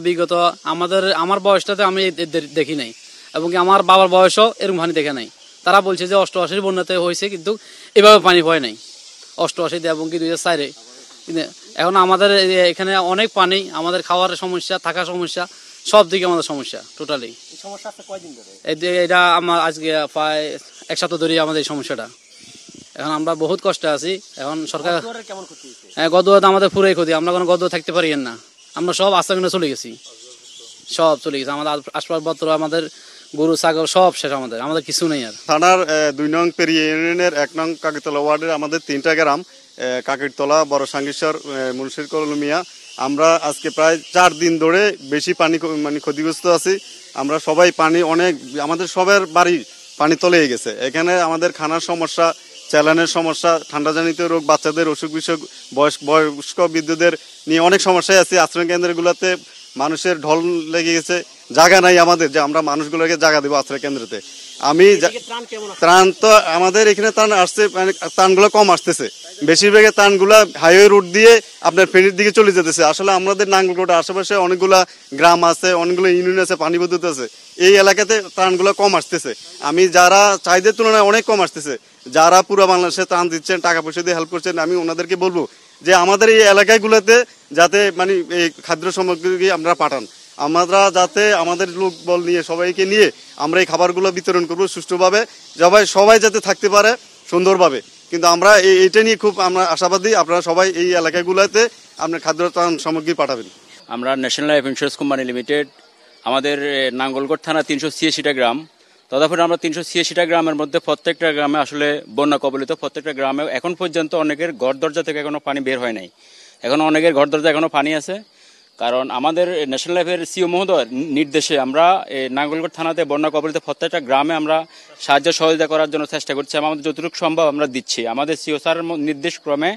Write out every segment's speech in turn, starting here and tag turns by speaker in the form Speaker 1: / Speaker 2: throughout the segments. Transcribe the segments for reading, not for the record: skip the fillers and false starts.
Speaker 1: বিগত আমার বয়সটাতে আমি দেখি নাই, এবং আমার বাবার বয়সও এরকম পানি দেখে নাই। তারা বলছে যে 88 বন্যাতে হয়েছে, কিন্তু এভাবে পানি হয় নাই 88 এবং কি 2004-এ। এখন আমাদের এখানে অনেক পানি, আমাদের খাওয়ার সমস্যা, থাকার সমস্যা, সব দিকে আমাদের সমস্যা টোটালি। এটা আমার আজকে প্রায় 1 সপ্তাহ ধরে আমাদের এই সমস্যাটা। এখন আমরা বহুত কষ্টে আছি। এখন সরকার গদুয়াতে আমাদের পুরাই ক্ষতি, আমরা কোনো গদুয়া থাকতে পারি না, আমরা সব আশ্রমে চলে গেছি, সব চলে গেছে। আমাদের আসবাবপত্র, আমাদের গরু ছাগল সব শেষ, আমাদের কিছু নেই আর।
Speaker 2: থানার 2 নং পেরিয়া ইউনিয়নের 1 নং কাকিরতলা ওয়ার্ডের আমাদের 3টা গ্রাম, কাকিরতলা, বড় সাঙ্গেশ্বর, মুন্সির কলোমিয়া। আমরা আজকে প্রায় 4 দিন ধরে বেশি পানি মানে ক্ষতিগ্রস্ত আছি। আমরা সবাই পানি অনেক, আমাদের সবার বাড়ি পানি তলে গেছে। এখানে আমাদের খানার সমস্যা, চ্যালানের সমস্যা, ঠান্ডাজনিত রোগ, বাচ্চাদের অসুখ বিসুখ, বয়স্ক বৃদ্ধদের নিয়ে অনেক সমস্যায় আছে। আশ্রয় কেন্দ্রগুলোতে মানুষের ঢল লেগে গেছে, জায়গা নাই আমাদের যে আমরা মানুষগুলোকে জায়গা দেবো আশ্রয় কেন্দ্রতে। ত্রাণ তো আমাদের এখানে ত্রাণ আসছে, মানে ত্রাণগুলো কম আসতেছে। বেশিরভাগের ত্রাণগুলা হাইওয়ে রুট দিয়ে আপনার ফেনীর দিকে চলে যেতেছে। আসলে আমাদের নাঙ্গলকোটের আশেপাশে অনেকগুলা গ্রাম আছে, অনেকগুলো ইউনিয়ন আছে, পানি বিদ্যুৎ আছে, এই এলাকাতে ত্রাণগুলো কম আসতেছে। আমি যারা চাহিদার তুলনায় অনেক কম আসতেছে, যারা পুরো বাংলাদেশে ত্রাণ দিচ্ছেন, টাকা পয়সা দিয়ে হেল্প করছেন, আমি ওনাদেরকে বলবো যে আমাদের এই এলাকাগুলোতে যাতে মানে এই খাদ্য সামগ্রী আমরা পাঠান। আমরা যাতে আমাদের লোক বল নিয়ে, সবাইকে নিয়ে আমরা এই খাবারগুলো বিতরণ করবো সুষ্ঠুভাবে, সবাই যাতে থাকতে পারে সুন্দরভাবে। কিন্তু আমরা এইটা নিয়ে খুব আমরা আশাবাদী, আপনারা সবাই এই এলাকাগুলোতে আপনার খাদ্য সামগ্রী পাঠাবেন।
Speaker 3: আমরা national life insurance company limited, আমাদের নাঙ্গলকোট থানা 386টা গ্রাম, তদাফলে আমরা 386টা গ্রামের মধ্যে প্রত্যেকটা গ্রামে আসলে বন্যা কবলিত। প্রত্যেকটা গ্রামে এখন পর্যন্ত অনেকের ঘর দরজা থেকে এখনো পানি বের হয় নাই, এখন অনেকের ঘর দরজা এখনো পানি আছে। কারণ আমাদের ন্যাশনাল লাইফের সিও মহোদয়ের নির্দেশে আমরা নাঙ্গলকোট থানাতে বন্যা কবলিত প্রত্যেকটা গ্রামে আমরা সাহায্য সহযোগিতা করার জন্য চেষ্টা করছি। আমাদের যতটুকু সম্ভব আমরা দিচ্ছি। আমাদের সিও স্যারের নির্দেশ ক্রমে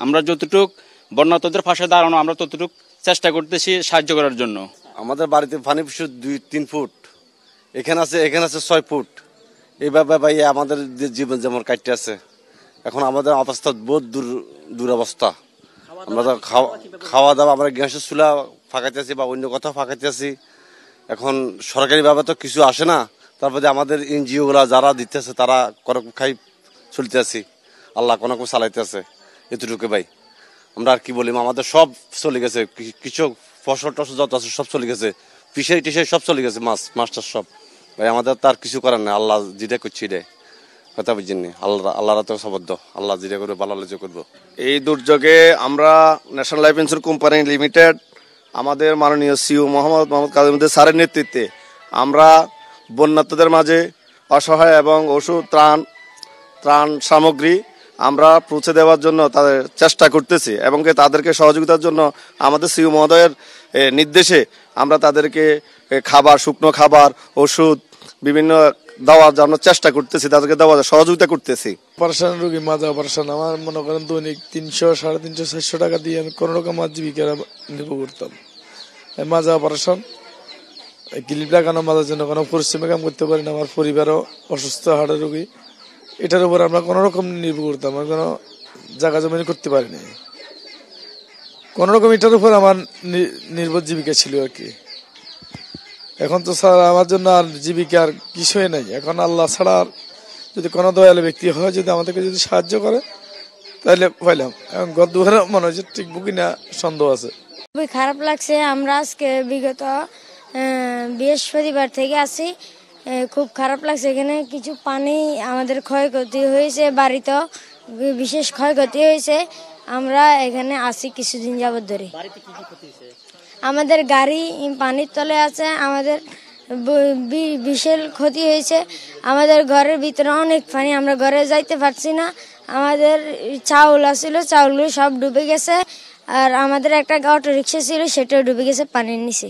Speaker 3: আমরা যতটুক বন্যাতদের পাশে দাঁড়ানো, আমরা ততটুকু চেষ্টা করতেছি সাহায্য করার জন্য।
Speaker 4: আমাদের বাড়িতে পানি 2-3 ফুট, এখানে আছে 6 ফুট। এইভাবে ভাই আমাদের জীবন যেমন কাটতে আছে। এখন আমাদের অবস্থা বহুত দুরবস্থা। আমরা তো খাওয়া দাওয়া, আমরা গ্যাসের চুলা ফাঁকাইতে আছি বা অন্য কোথাও ফাঁকাইতে আছি। এখন সরকারিভাবে তো কিছু আসে না, তারপরে আমাদের এনজিও গুলা যারা দিতেছে তারা কোনো খাই চলতে আছি, আল্লাহ কোনো চালাইতে আছে। এতটুকু ভাই, আমরা আর কি বলি, আমাদের সব চলে গেছে, কৃষক ফসল টসল যত আছে সব চলে গেছে, ফিশারি টিশারি সব চলে গেছে, মাছটার সব ভাই। আমাদের তার কিছু করার নেই, আল্লাহ যেটা করছি রে কথা বুঝিনি, আল্লাহরা তো সবদ্ধ, আল্লাহ যেটা করবে ভালো যে করবো।
Speaker 5: এই দুর্যোগে আমরা national life insurance company limited, আমাদের মাননীয় সিও মোহাম্মদ কাজীমুদ্দিন স্যারের নেতৃত্বে আমরা বন্যার্তদের মাঝে অসহায় এবং ওষুধ, ত্রাণ সামগ্রী আমরা পৌঁছে দেওয়ার জন্য তাদের চেষ্টা করতেছি, এবং তাদেরকে সহযোগিতার জন্য আমাদের সিও মহোদয়ের নির্দেশে আমরা তাদেরকে খাবার, শুকনো খাবার, ওষুধ বিভিন্ন দেওয়ার জন্য চেষ্টা করতেছি, তাদেরকে দেওয়ার সহযোগিতা করতেছি।
Speaker 6: অপারেশন রোগী, মাজা অপারেশন, আমার মনে করেন দৈনিক 300, 350, 400 টাকা দিয়ে আমি কোনো রকম জীবিকা নির্ভর করতাম। মাজা অপারেশন, ক্লিপ লাগানো, মাজার জন্য কোনো পরিশ্রমে কাম করতে পারি না। আমার পরিবারও অসুস্থ, হাড়ের রোগী, এটার উপর আমরা কোনো রকম নির্ভর করতাম, আমি কোনো জায়গা জমি করতে পারিনি। কোন রকম এটার উপর আমার নির্ভর জীবিকা ছিল আর কি। এখন তো স্যার আমার জন্য আর জীবিকার কিছুই নাই। এখন আল্লাহ ছাড়া যদি কোনো দয়ালু ব্যক্তি হয়, যদি আমাদেরকে যদি সাহায্য করে তাহলে পাইলাম। এখন গদ্দুয়ারে মনে হচ্ছে টিকবো কিনা সন্দেহ আছে।
Speaker 7: খুবই খারাপ লাগছে। আমরা আজকে বিগত বৃহস্পতিবার থেকে আসি, খুব খারাপ লাগছে। এখানে কিছু পানি আমাদের ক্ষয়ক্ষতি হয়েছে, বাড়িতেও বিশেষ ক্ষয়ক্ষতি হয়েছে। আমরা এখানে আসি কিছুদিন যাবত ধরে। আমাদের গাড়ি পানির তলে আছে, আমাদের বিশাল ক্ষতি হয়েছে। আমাদের ঘরের ভিতরে অনেক পানি, আমরা ঘরে যাইতে পারছি না। আমাদের চাউল আসছিল, চাউলগুলো সব ডুবে গেছে। আর আমাদের একটা অটো রিক্সা ছিল, সেটাও ডুবে গেছে পানির নিচে।